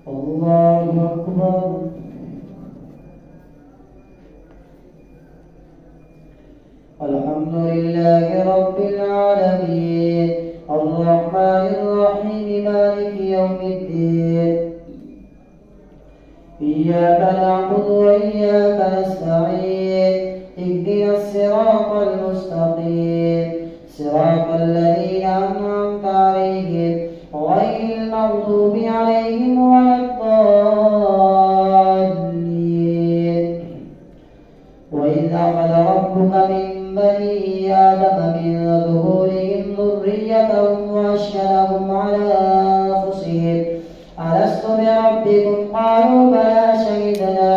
الله أكبر. الحمد لله رب العالمين الرحمن الرحيم مالك يوم الدين إياك نعبد وإياك نستعين اهدنا الصراط المستقيم صراط الذين أنعمت عليهم غير المغضوب عليهم ولا الضالين. وإذ أخذ ربك من بني آدم من ظهورهم ذريتهم وأشهدهم على أنفسهم ألست بربكم قالوا بلى شهدنا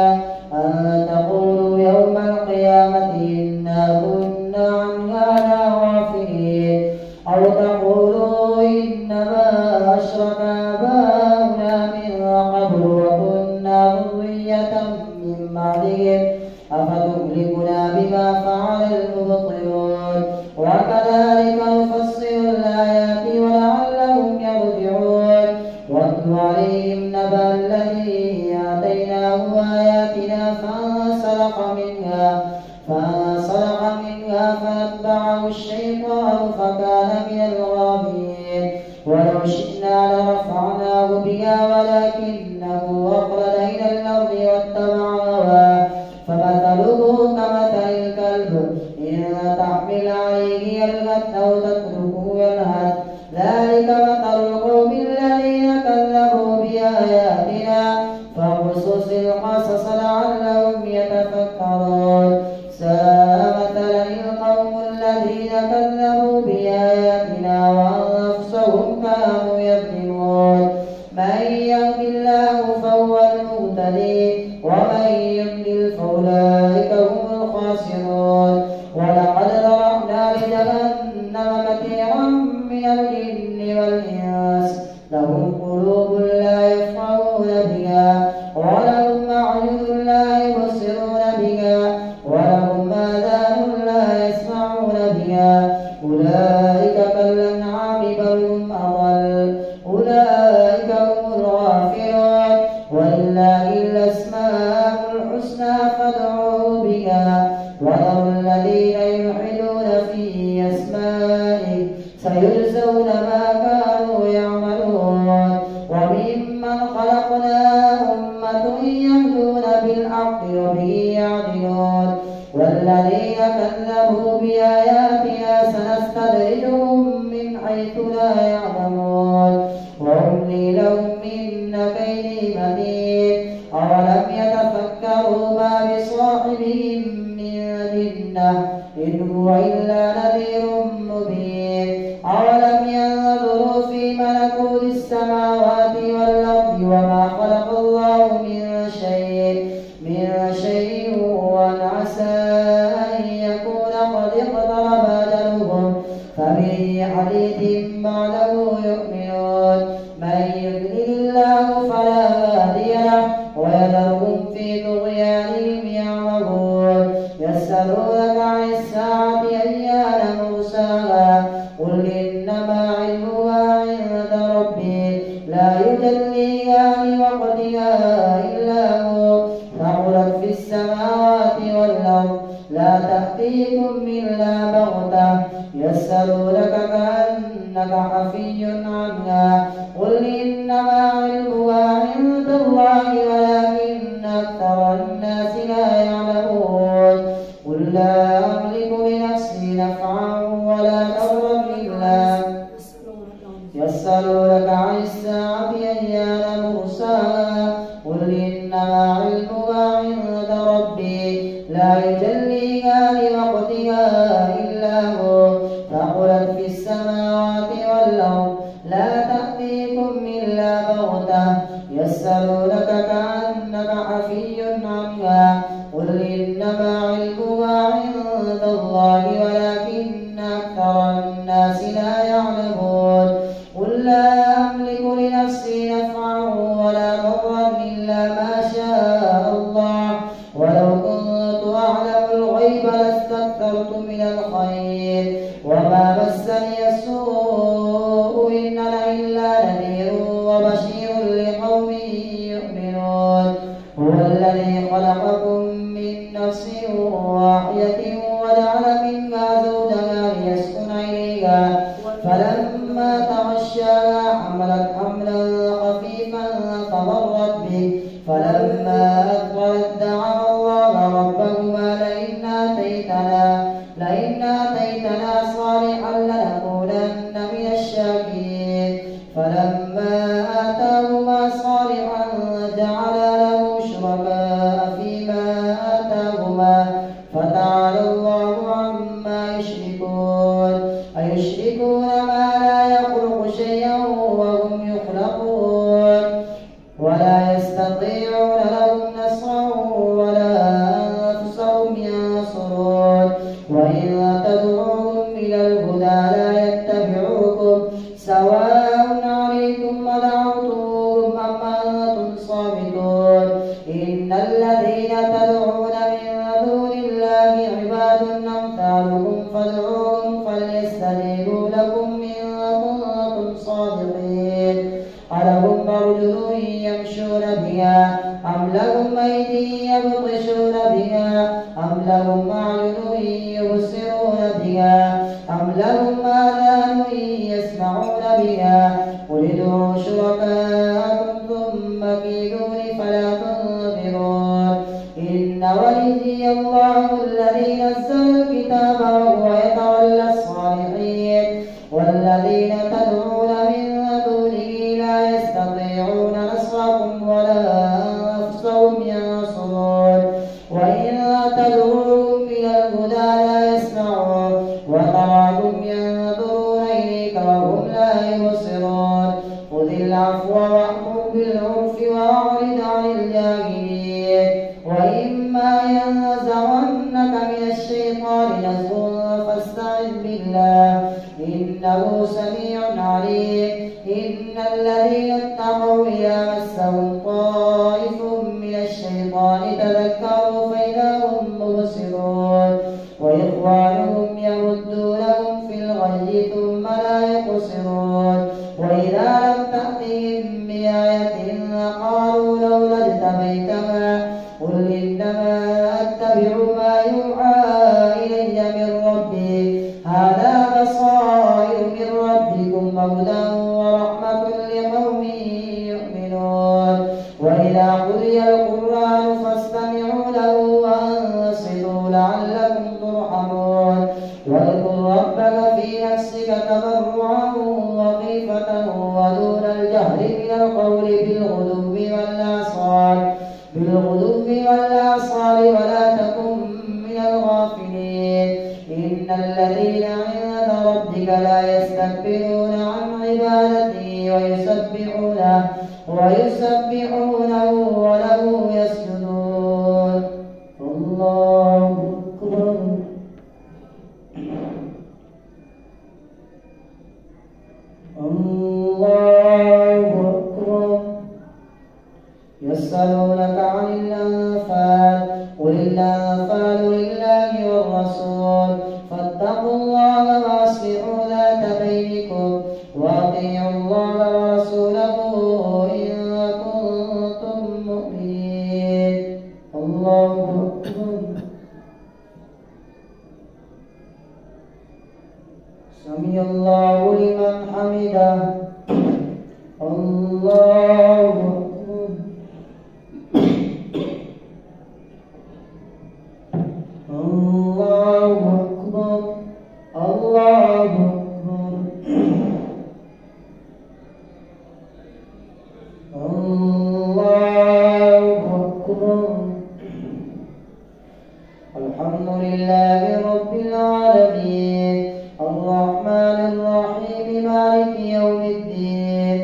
أن تقولوا يوم القيامة إنا كنا عن هذا غافلين أو تقولوا إنما أشرك آباؤنا من قبل وكنا ذرية من بعدهم أفتهلكنا بما فعل المبطلون وكذلك نفصل الآيات ولعلهم يرجعون. واتل عليهم نبأ الذي آتيناه آياتنا فانسلخ منها فأتبعه الشيطان فكان من الغاوين. ولو شئنا لرفعناه بها ولكنه أخلد إلى الأرض واتبع هواه فمثله كمثل الكلب إن تحمل عليه يلهث أو تتركه يلهث ذلك مثل القوم الذين كذبوا بآياتنا فاقصص القصص لعلهم يتفكرون. ساء مثلا القوم الذين كذبوا بآياتنا وأنفسهم كانوا يظلمون. من يهد الله فهو المهتدي ومن يضلل فأولئك هم الخاسرون. ولقد ذرأنا لجهنم كثيرا من الجن والإنس لهم قلوب لا يفقهون بها ولهم أعين لا يبصرون بها ولهم آذان لا يسمعون بها أولئك كالأنعام بل هم أضل أولئك هم الغافلون. ولله الأسماء الحسنى فادعوه بها وذروا الذين يلحدون في أسمائه سيجزون ما كانوا يعملون. وممن خلقنا أمة يهدون بالحق وبه يعدلون. والذين كذبوا بآياتنا سنستدرجهم من حيث لا يعلمون وأملي لهم إن كيدي متين. أولم يتفكروا ما بصاحبهم من جنة إن هو إلا نذير مبين. أولم ينظروا في ملكوت السماوات والأرض وما خلق الله من شيء وأن عسى أن يكون قد اقترب أجلهم فبأي حديث بعده يؤمنون. من يضلل الله فلا هادي له ويذرهم في طغيانهم يعمهون. يسألونك عن الساعة أيان مرساها قل إنما علمها عند ربي لا يجليها لوقتها إلا هو ثقلت في السماوات والأرض لا تأتيكم إلا بغتة يسألونك كأنك حفي عنها قل إنما علمها عند الله ولكن أكثر الناس لا يعلمون. قل لا أملك لنفسي نفعا ولا ضرا إلا يسألونك عن الساعة أيان مرساها قل إنما علمها عند ربي لا يجليها لوقتها إلا هو ثقلت في السماوات والأرض لا تأتيكم إلا بغتة يسألونك كأنك حفي عنها قل إنما علمها عند الله ولكن أكثر الناس لا يعلمون. قل لا أملك لنفسي نفعا ولا ضرا إلا ما شاء الله ولو كنت أعلم الغيب لاستكثرت من الخير وما مسني السوء إن أنا إلا نذير وبشير لقوم تغشاها حملت حملا خفيفا فمرت به فلما أثقلت دعوا الله ربهما لئن آتيتنا صالحا لنكونن من الشاكرين فلما آتاهما صالحا جعلا له شركاء فيما آتاهما فتعالى الله عما يشركون أيشركون ما لا يخلق شيئا وهم يخلقون ولا يستطيعون لهم نصرا ولا أنفسهم ينصرون وإن تدعوهم إلى الهدى لا يتبعوكم سواء عليكم أدعوتموهم أم أنتم صامتون إن الذين تدعون من دون الله عباد أمثالكم فادعوهم فليستجيبوا لكم إن كنتم صادقين ألهم أرجل يمشون بها أم لهم أيدي يبطشون بها أم لهم أعين يبصرون بها أم لهم آذان يسمعون بها قل ادعوا شركاءكم ثم كيدون فلا تنظرون إن وليي الله الذي نزل الكتاب وهو يتولى الصالحين والذين تدعون من دونه لا يستطيعون نصركم ولا أنفسهم ينصرون وإن تدعوهم إلى الهدى لا يسمعون وتراهم ينظرون إليك وهم لا يبصرون خذ العفو وأمر بالعرف وأعرض عن الجاهلين وإما ينزغنك من الشيطان نزغ فاستعذ بالله إنه سميع عليم إن الذين اتقوا إذا مسهم طائف من الشيطان تذكروا فإذا هم مبصرون وإخوانهم يمدونهم في الغي ثم لا يقصرون وإذا لم تأتهم بآية قالوا لولا اجتبيتها قل إنما أتبع ما يوحى إلي من ربي هذا بصائر من ربكم وهدى ورحمة لقوم يؤمنون وإذا قرئ القرآن فاستمعوا له وأنصتوا لعلكم ترحمون واذكر ربك في نفسك تضرعا وخيفة ودون الجهر من القول بالغدو والآصال ولا تكن من الغافلين إن الذين عند ربك لا يستكبرون عن عبادته ويسبحونه وله يسجدون الله أكبر الله أكبر يسألونك عن الأنفال قل الأنفال لله والرسول فاتقوا الله وأصلحوا ذات بينكم وأطيعوا الله ورسوله إن كنتم مؤمنين الله أكبر سمع الله لمن حمده الله أكبر الله أكبر الله أكبر الله أكبر الحمد لله رب العالمين الرحمن الرحيم مالك يوم الدين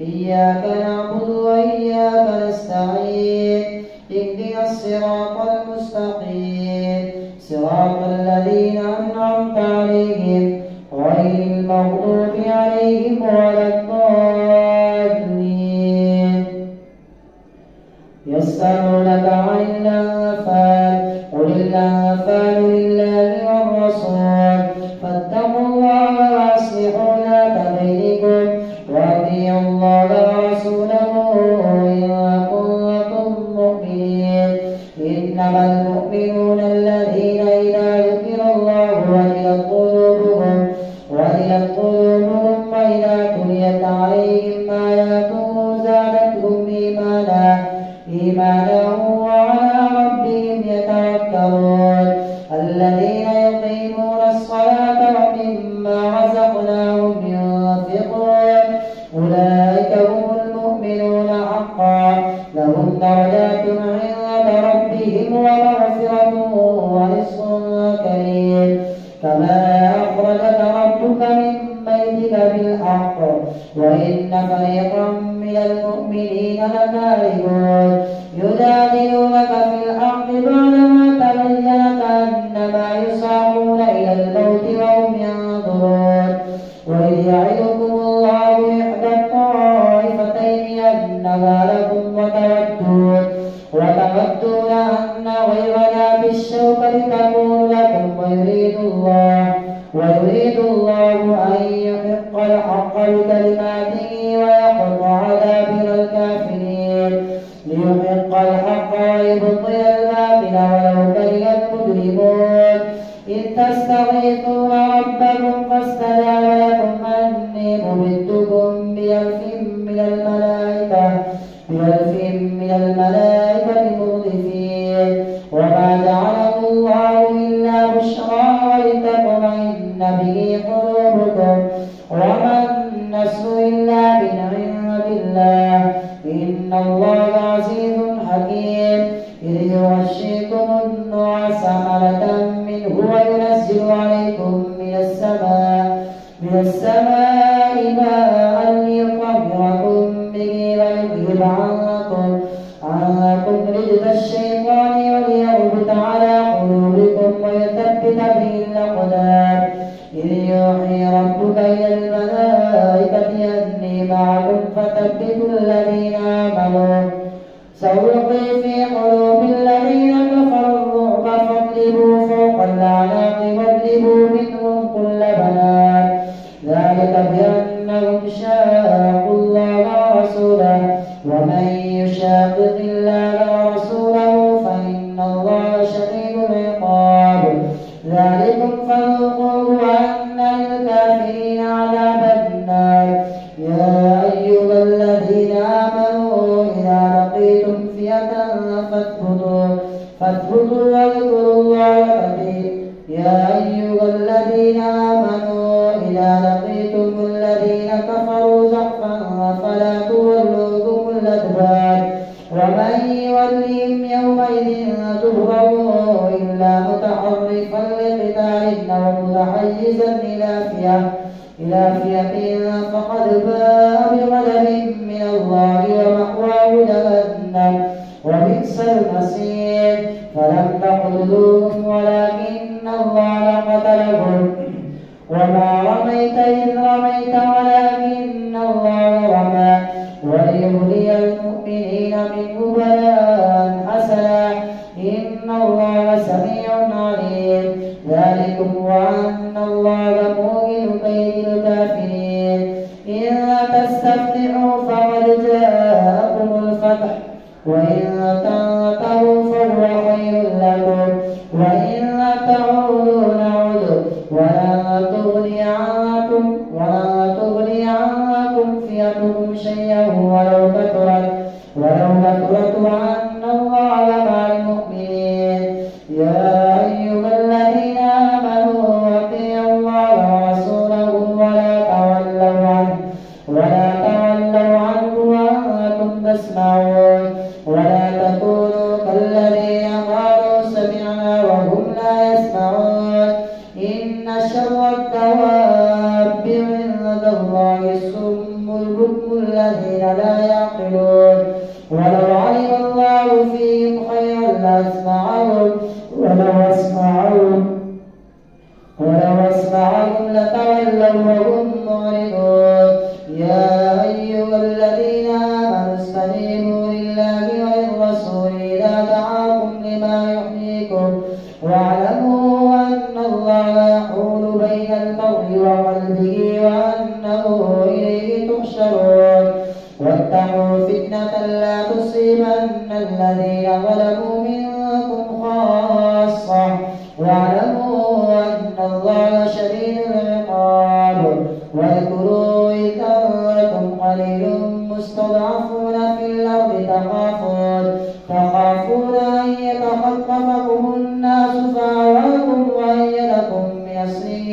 إياك نعبد وإياك نستعين اهدنا الصراط المستقيم صراط الذين أنعمت عليهم غير المغضوب عليهم ولا الضالين يسألونك عن الأنفال قل الأنفال لله والرسول فاتقوا الله وأصلحوا ذات بينكم وأطيعوا الله ورسوله إن كنتم مؤمنين إنما المؤمنون الذين إذا ذكر الله وجلت قلوبهم وإذا تليت أولئك هم المؤمنون حقا لهم درجات عند ربهم ومغفرة ورزق كريم كما أخرجك ربك من بيتك بالحق وإن فريقا من المؤمنين لكارهون يجادلونك في الحق بعدما تبين كأنما يساقون إلى الموت وهم ينظرون وإذ يعدكم الله إحدى الطائفتين أنها لكم وتودون أن غير ذات الشوكة تكون لكم ويريد الله أن يحق الحق بكلماته ويقطع دابر الكافرين ليحق الحق ويبطل الباطل ولو كره المجرمون إذ تستغيثون ربكم فاستجاب لكم أني ممدكم بألف من الملائكة مردفين وما جعله الله إلا بشرى ولتطمئن به قلوبكم وما النصر إلا من عند الله إن الله عزيز حكيم إذ يغشيكم النعاس أمنة منه وينزل عليكم من السماء ماء ليطهركم به ويذهب عنكم رجز الشيطان وليربط على قلوبكم ويثبت به الأقدام إذ يوحي ربك إلى الملائكة أني معكم فثبتوا الذين آمنوا سألقي في قلوب الذين كفروا الرعب فاضربوا فوق الأعناق واضربوا منهم كل بنان ذلك بأنهم شاقوا الله ورسوله ومن يشاقق الله ورسوله فإن الله شديد العقاب ذلكم فذوقوه وأن للكافرين عذاب النار يا أيها الذين آمنوا إذا لقيتم فئة فاثبتوا واذكروا الله كثيرا يا أيها الذين آمنوا إذا لقيتم الذين كفروا زحفا فلا تولوهم الأدبار ومن يولهم يومئذ دبره إلا متحرفا لقتال أو متحيزا إلى فئة فقد باء بغضب من الله ومأواه جهنم وبئس المصير فلم تقتلوهم ولكن الله قتلهم وما رميت إذ رميت ولكن الله رمى وليبلي المؤمنين منه بلاء حسنا إن الله سميع عليم ذلكم وأن الله موهن كيد الكافرين إن تستفتحوا فقد جاءكم الفتح وإن تنتهوا فهو خير لكم وإن تعودوا نعود ولا تغني عنكم فئتكم شيئا ولو كثرت وأن الله مع المؤمنين يا أيها الذين آمنوا أطيعوا الله ورسوله ولا تولوا عنه وأنتم تسمعون ولا تكونوا كالذين قالوا سمعنا وهم لا يسمعون إن شر الدواب عند الله الصم البكم الذين لا يعقلون ولو علم الله فيهم خيرا لأسمعهم ولو أسمعهم لتولوا وهم معرضون يا أيها الذين آمنوا استجيبوا لله وللرسول إذا دعاكم لما يحييكم واعلموا أن الله يحول بين المرء وقلبه وأنه إليه تحشرون واتقوا فتنة لا تصيبن الذين ظلموا منكم خاصة واعلموا أن الله شديد العقاب واذكروا إذ أنتم قليل مستضعفون في الأرض تخافون أن يتخطفكم الناس فآواكم وأيدكم بنصره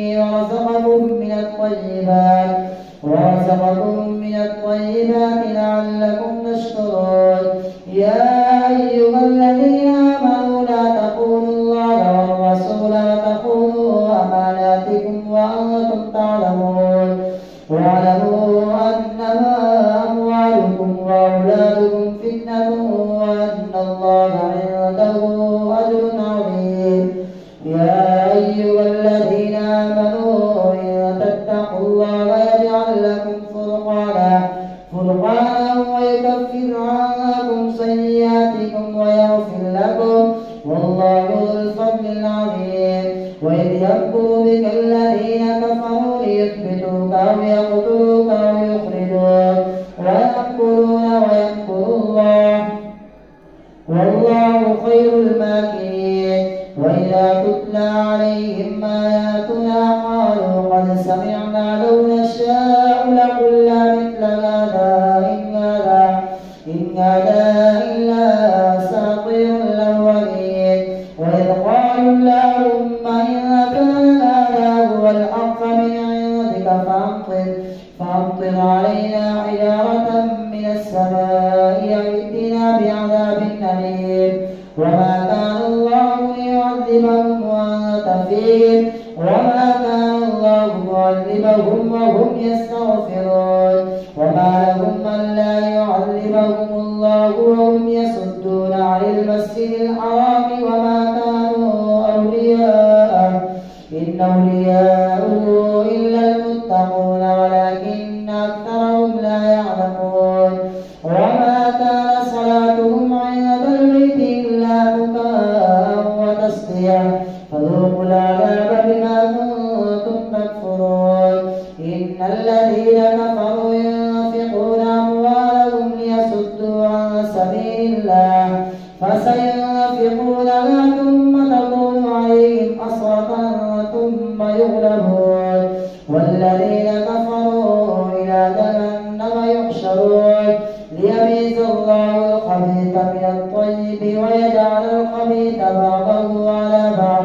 ورزقكم من الطيبات لعلكم تشكرون. يا أيها الذين آمنوا لا تخونوا الله والرسول وتخونوا أماناتكم وأنتم تعلمون. واعلموا أنما أموالكم وأولادكم فتنة وأن الله عنده أجر عظيم. يا أيها الذين آمنوا إن تتقوا الله يجعل لكم فرقانا ويكفر عنكم سيئاتكم ويغفر لكم والله ذو الفضل العظيم. وإذ يمكر بك الذين كفروا ليثبتوك أو يقتلوك أو يخرجوك ويمكرون ويمكر الله والله خير الماكرين. وإذا تتلى عليهم آياتنا قالوا قد سمعنا لو نشاء لقلنا مثل هذا إن هذا إلا أساطير الأولين. وإذ قالوا اللهم إن كان هذا هو الحق من عندك فأمطر علينا حجارة من السماء أو ائتنا بعذاب أليم. وما كان الله ليعذبهم وأنت فيهم وما كان الله معذبهم وهم يستغفرون. وما لهم ألا يعذبهم الله وهم يصدون عن المسجد الحرام وما كانوا أولياءه إن أولياءه إلا المتقون ولكن أكثرهم لا يعلمون. وما كان صلاتهم عند البيت إلا بكاء وتصدية فذوقوا العذاب بما كنتم تكفرون. إن الذين كفروا ينفقون أموالهم ليصدوا عن سبيل الله فسينفقونها ثم تكون عليهم حسرة ثم يغلبون والذين كفروا إلى جهنم يحشرون ليميز الله الخبيث من الطيب ويجعل الخبيث بعضه على بعض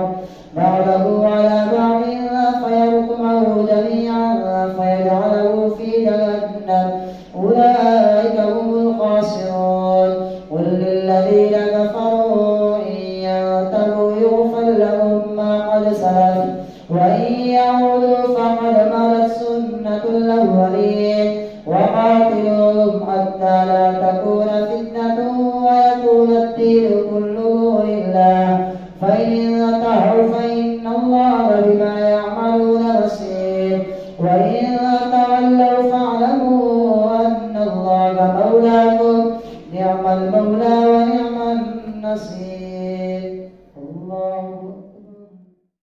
فيركمه جميعا فيجعله في جهنم أولئك هم الخاسرون. قل للذين كفروا إن ينتهوا يغفر لهم ما قد سلف وإن يعودوا فقد مضت سنة الأولين. وقاتلوهم حتى لا تكون فتنة ويكون الدين